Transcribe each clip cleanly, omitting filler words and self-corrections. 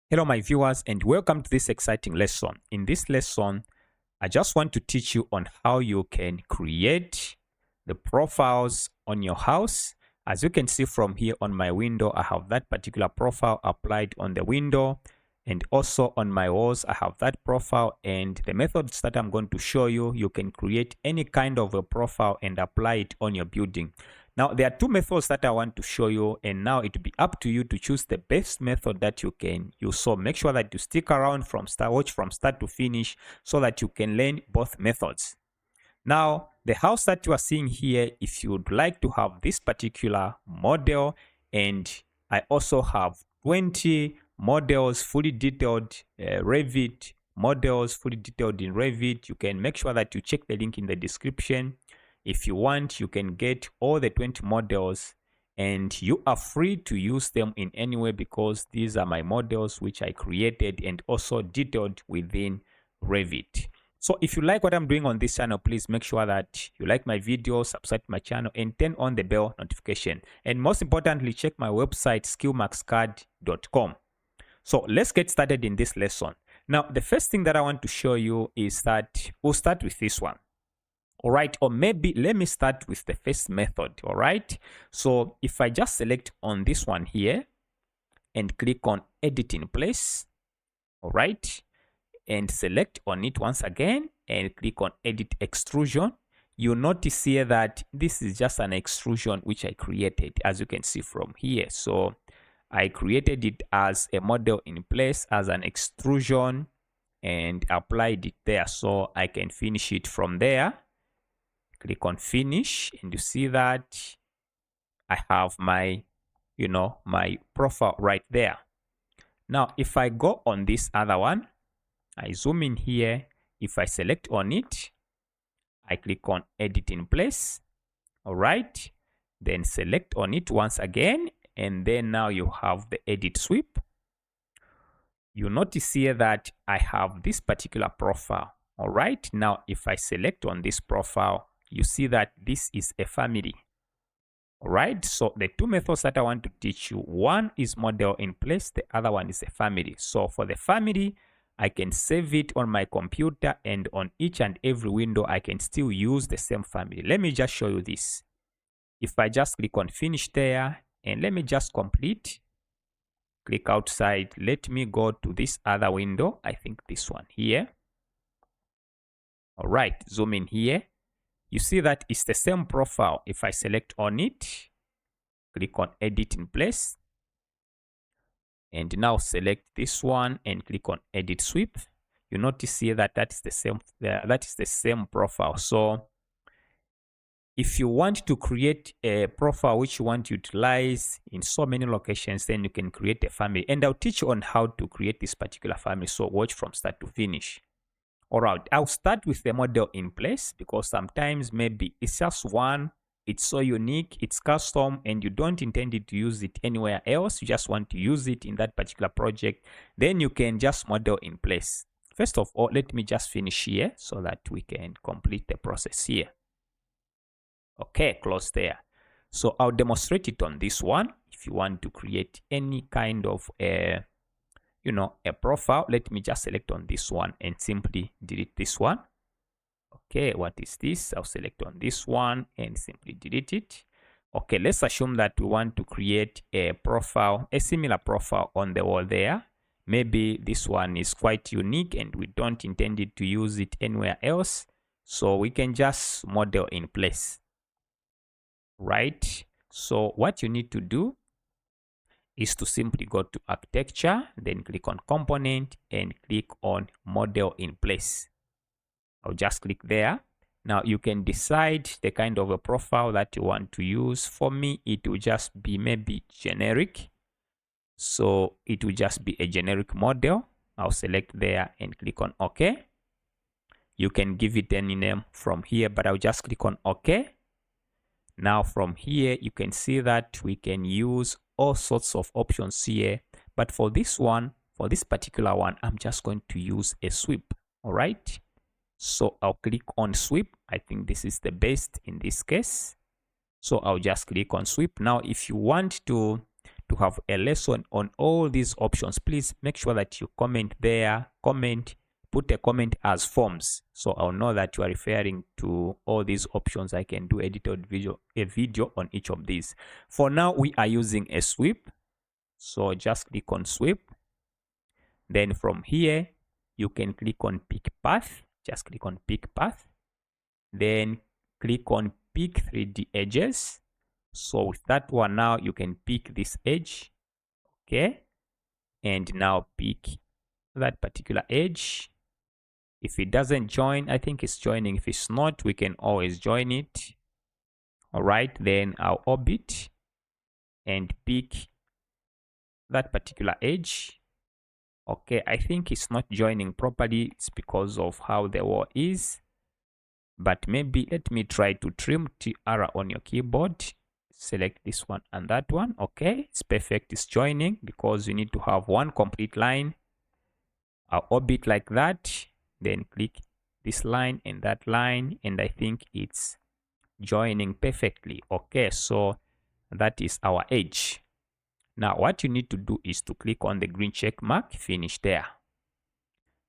Hello my viewers and welcome to this exciting lesson. In this lesson, I just want to teach you on how you can create the profiles on your house. As you can see from here on my window, I have that particular profile applied on the window, and also on my walls, I have that profile. And the methods that I'm going to show you, you can create any kind of a profile and apply it on your building. Now, there are two methods that I want to show you, and now it will be up to you to choose the best method that you can use. So make sure that you stick around watch from start to finish so that you can learn both methods. Now, the house that you are seeing here, if you would like to have this particular model, and I also have 20 models fully detailed, Revit models fully detailed in Revit, you can make sure that you check the link in the description. If you want, you can get all the 20 models and you are free to use them in any way because these are my models which I created and also detailed within Revit. So if you like what I'm doing on this channel, please make sure that you like my video, subscribe to my channel, and turn on the bell notification. And most importantly, check my website, skillmaxcad.com. So let's get started in this lesson. Now, the first thing that I want to show you is that we'll start with this one. All right, or maybe let me start with the first method. All right, so if I just select on this one here and click on edit in place, all right, and select on it once again and click on edit extrusion, you notice here that this is just an extrusion which I created, as you can see from here. So I created it as a model in place as an extrusion and applied it there, so I can finish it from there. Click on finish and you see that I have my, my profile right there. Now, if I go on this other one, I zoom in here. If I select on it, I click on edit in place. All right. Then select on it once again. And then now you have the edit sweep. You notice here that I have this particular profile. All right. Now, if I select on this profile, you see that this is a family. All right, so the two methods that I want to teach you, one is model in place, the other one is a family. So for the family, I can save it on my computer, and on each and every window I can still use the same family. Let me just show you this. If I just click on finish there and let me just complete, click outside, let me go to this other window. I think this one here. All right, zoom in here. You see that it's the same profile. If I select on it, click on edit in place, and now select this one and click on edit sweep, you notice here that that is the same profile. So if you want to create a profile which you want to utilize in so many locations, then you can create a family, and I'll teach you on how to create this particular family. So watch from start to finish. All right, I'll start with the model in place because sometimes maybe it's just one, it's so unique, it's custom, and you don't intend to use it anywhere else. You just want to use it in that particular project. Then you can just model in place. First of all, let me just finish here so that we can complete the process here. Okay, close there. So I'll demonstrate it on this one. If you want to create any kind of a profile, let me just select on this one and simply delete this one. Okay, what is this? I'll select on this one and simply delete it. Okay, let's assume that we want to create a profile, a similar profile on the wall there. Maybe this one is quite unique and we don't intend to use it anywhere else. So we can just model in place, right? So what you need to do is to simply go to architecture, then click on component and click on model in place. I'll just click there. Now you can decide the kind of a profile that you want to use. For me, it will just be maybe generic. So it will just be a generic model. I'll select there and click on OK. You can give it any name from here, but I'll just click on OK. Now from here, you can see that we can use all sorts of options here. But for this one, for this particular one, I'm just going to use a sweep. All right. So I'll click on sweep. I think this is the best in this case. So I'll just click on sweep. Now, if you want to to have a lesson on all these options, please make sure that you comment there, put a comment as forms, so I'll know that you are referring to all these options. I can do edited video, a video on each of these. For now, we are using a sweep, so just click on sweep. Then from here, you can click on pick path. Just click on pick path. Then click on pick 3D edges. So with that one, now you can pick this edge. Okay. And now pick that particular edge. If it doesn't join, I think it's joining. If it's not, we can always join it. All right. Then I'll orbit and pick that particular edge. Okay, I think it's not joining properly. It's because of how the wall is. But maybe let me try to trim TR on your keyboard. Select this one and that one. Okay, it's perfect. It's joining because you need to have one complete line. I'll orbit like that. Then click this line and that line. And I think it's joining perfectly. Okay, so that is our edge. Now, what you need to do is to click on the green check mark, finish there.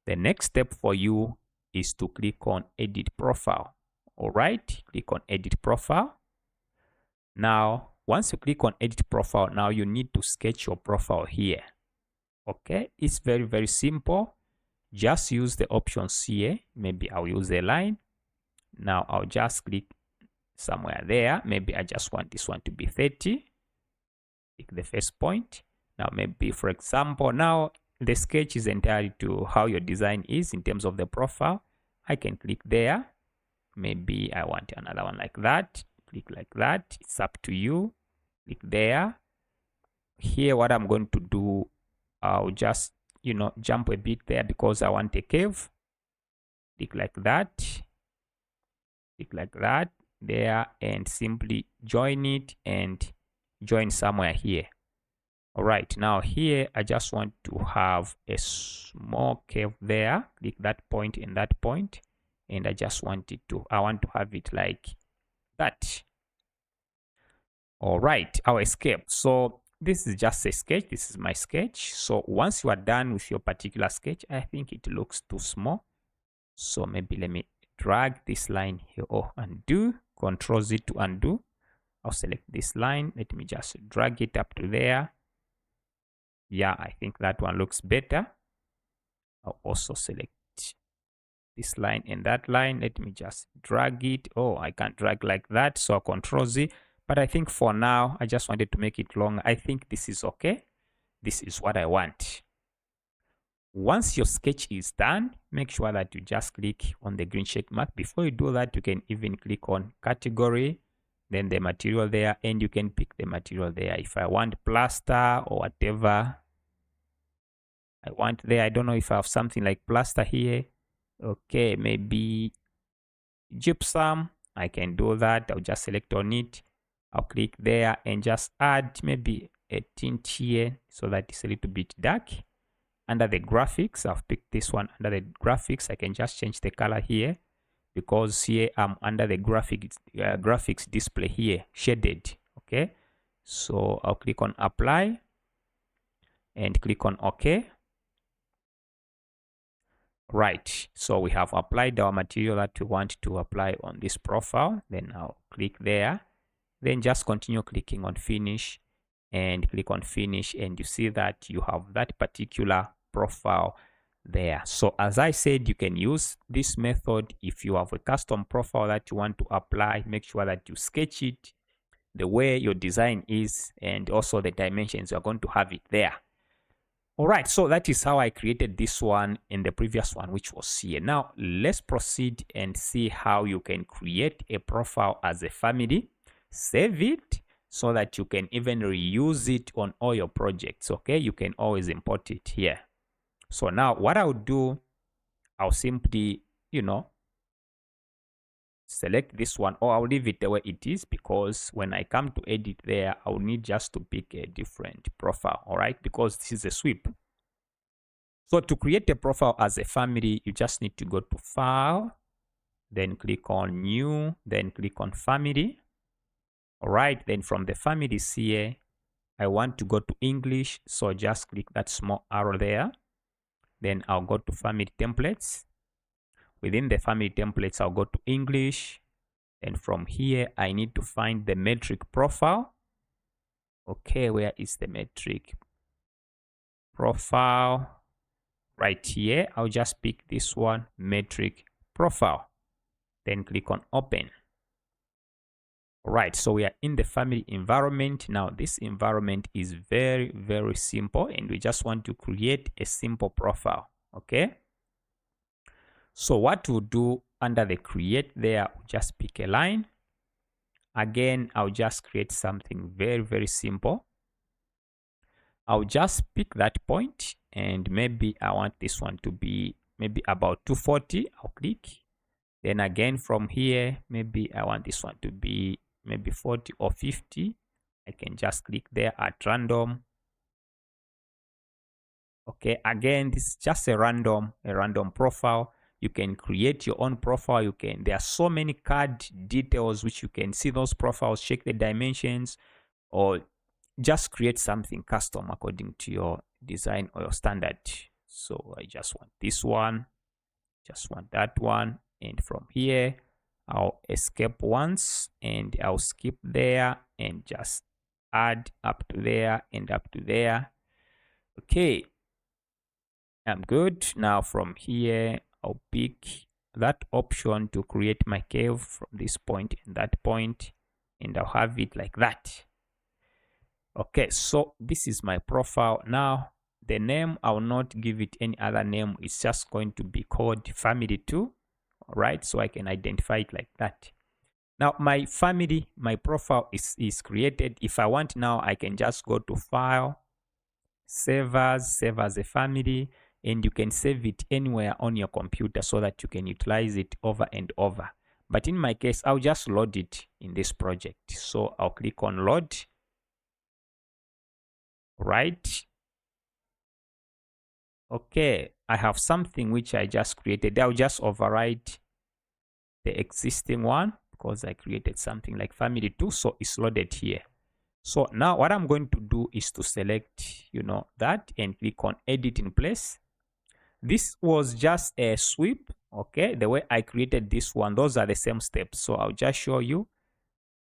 The next step for you is to click on Edit Profile. All right, click on Edit Profile. Now, once you click on Edit Profile, now you need to sketch your profile here. Okay, it's very, very simple. Just use the options here. Maybe I'll use a line. Now, I'll just click somewhere there. Maybe I just want this one to be 30. Click the first point. Now maybe, for example, now the sketch is entirely to how your design is in terms of the profile. I can click there. Maybe I want another one like that. Click like that. It's up to you. Click there. Here, what I'm going to do, I'll just, jump a bit there because I want a curve. Click like that. Click like that there, and simply join it and join somewhere here. All right, now here I just want to have a small curve there. Click that point and that point, and I just want it to, I want to have it like that. All right, our escape. So this is just a sketch. This is my sketch. So once you are done with your particular sketch, I think it looks too small. So maybe let me drag this line here. Oh, undo, Control Z to undo. I'll select this line. Let me just drag it up to there. Yeah, I think that one looks better. I'll also select this line and that line. Let me just drag it. Oh, I can't drag like that. So I'll Control Z. But I think for now, I just wanted to make it long. I think this is okay. This is what I want. Once your sketch is done, make sure that you just click on the green check mark. Before you do that, you can even click on category, then the material there, and you can pick the material there. If I want plaster or whatever I want there, I don't know if I have something like plaster here. Okay, maybe gypsum. I can do that. I'll just select on it. I'll click there and just add maybe a tint here so that it's a little bit dark. Under the graphics, I've picked this one. Under the graphics, I can just change the color here because here I'm under the graphics display here, shaded. Okay, so I'll click on apply and click on OK. Right, so we have applied our material that we want to apply on this profile. Then I'll click there. Then just continue clicking on finish and click on finish, and you see that you have that particular profile there. So as I said, you can use this method if you have a custom profile that you want to apply. Make sure that you sketch it the way your design is, and also the dimensions, you're going to have it there. All right, so that is how I created this one in the previous one, which was here. Now let's proceed and see how you can create a profile as a family. Save it so that you can even reuse it on all your projects. Okay, you can always import it here. So now what I'll do, I'll simply, select this one, or I'll leave it the way it is, because when I come to edit there, I'll need just to pick a different profile. All right, because this is a sweep. So to create a profile as a family, you just need to go to File, then click on New, then click on Family. All right, then from the families here, I want to go to English, so just click that small arrow there. Then I'll go to family templates. Within the family templates, I'll go to English. And from here, I need to find the metric profile. Okay, where is the metric profile? Right here, I'll just pick this one, metric profile. Then click on open. Right, so we are in the family environment. Now this environment is very, very simple, and we just want to create a simple profile. Okay, so what we'll do under the create there, we'll just pick a line. Again, I'll just create something very, very simple. I'll just pick that point, and maybe I want this one to be maybe about 240. I'll click. Then again from here, maybe I want this one to be maybe 40 or 50. I can just click there at random. Okay, again, this is just a random profile. You can create your own profile. There are so many card details which you can see those profiles, check the dimensions, or just create something custom according to your design or your standard. So I just want this one, just want that one, and from here I'll escape once and I'll skip there and just add up to there and up to there. Okay, I'm good. Now from here I'll pick that option to create my curve from this point and that point, and I'll have it like that. Okay, so this is my profile. Now the name, I will not give it any other name. It's just going to be called family2. All right, so I can identify it like that. Now my family, my profile is created. If I want now, I can just go to file, save as a family, and you can save it anywhere on your computer so that you can utilize it over and over. But in my case, I'll just load it in this project. So I'll click on load. Right. Okay, I have something which I just created. I'll just override the existing one because I created something like family2, so it's loaded here. So now what I'm going to do is to select, that, and click on edit in place. This was just a sweep. Okay, the way I created this one, those are the same steps. So I'll just show you.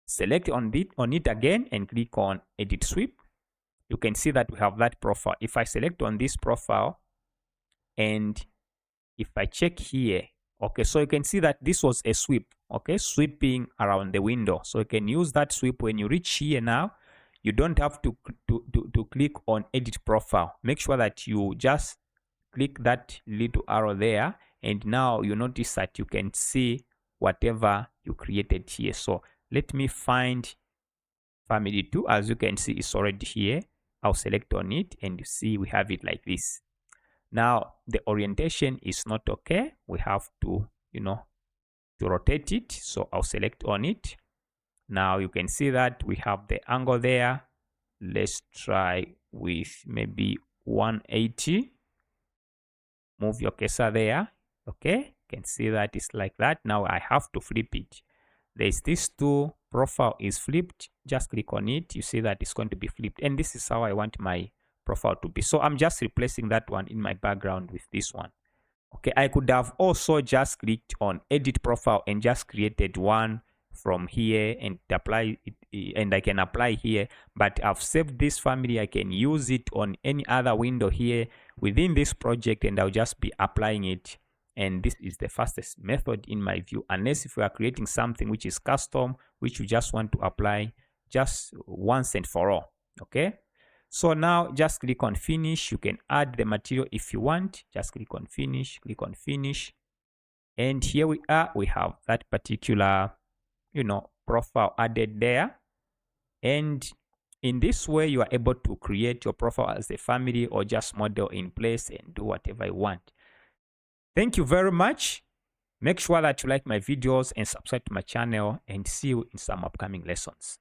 Select on it again and click on edit sweep. You can see that we have that profile. If I select on this profile and if I check here, okay, so you can see that this was a sweep, okay, sweeping around the window. So you can use that sweep when you reach here. Now you don't have to click on edit profile. Make sure that you just click that little arrow there, and now you notice that you can see whatever you created here. So let me find family2. As you can see, it's already here. I'll select on it, and you see we have it like this. Now the orientation is not okay. We have to, to rotate it. So I'll select on it. Now you can see that we have the angle there. Let's try with maybe 180. Move your cursor there. Okay, you can see that it's like that. Now I have to flip it. There's this two, profile is flipped. Just click on it. You see that it's going to be flipped, and this is how I want my profile to be. So I'm just replacing that one in my background with this one. Okay, I could have also just clicked on edit profile and just created one from here and apply it, and I can apply here, but I've saved this family. I can use it on any other window here within this project, and I'll just be applying it. And this is the fastest method in my view, unless if we are creating something which is custom, which you just want to apply just once and for all. Okay, so now just click on finish. You can add the material if you want. Just click on finish, and here we are. We have that particular profile added there, and in this way you are able to create your profile as a family or just model in place and do whatever you want. Thank you very much. Make sure that you like my videos and subscribe to my channel, and see you in some upcoming lessons.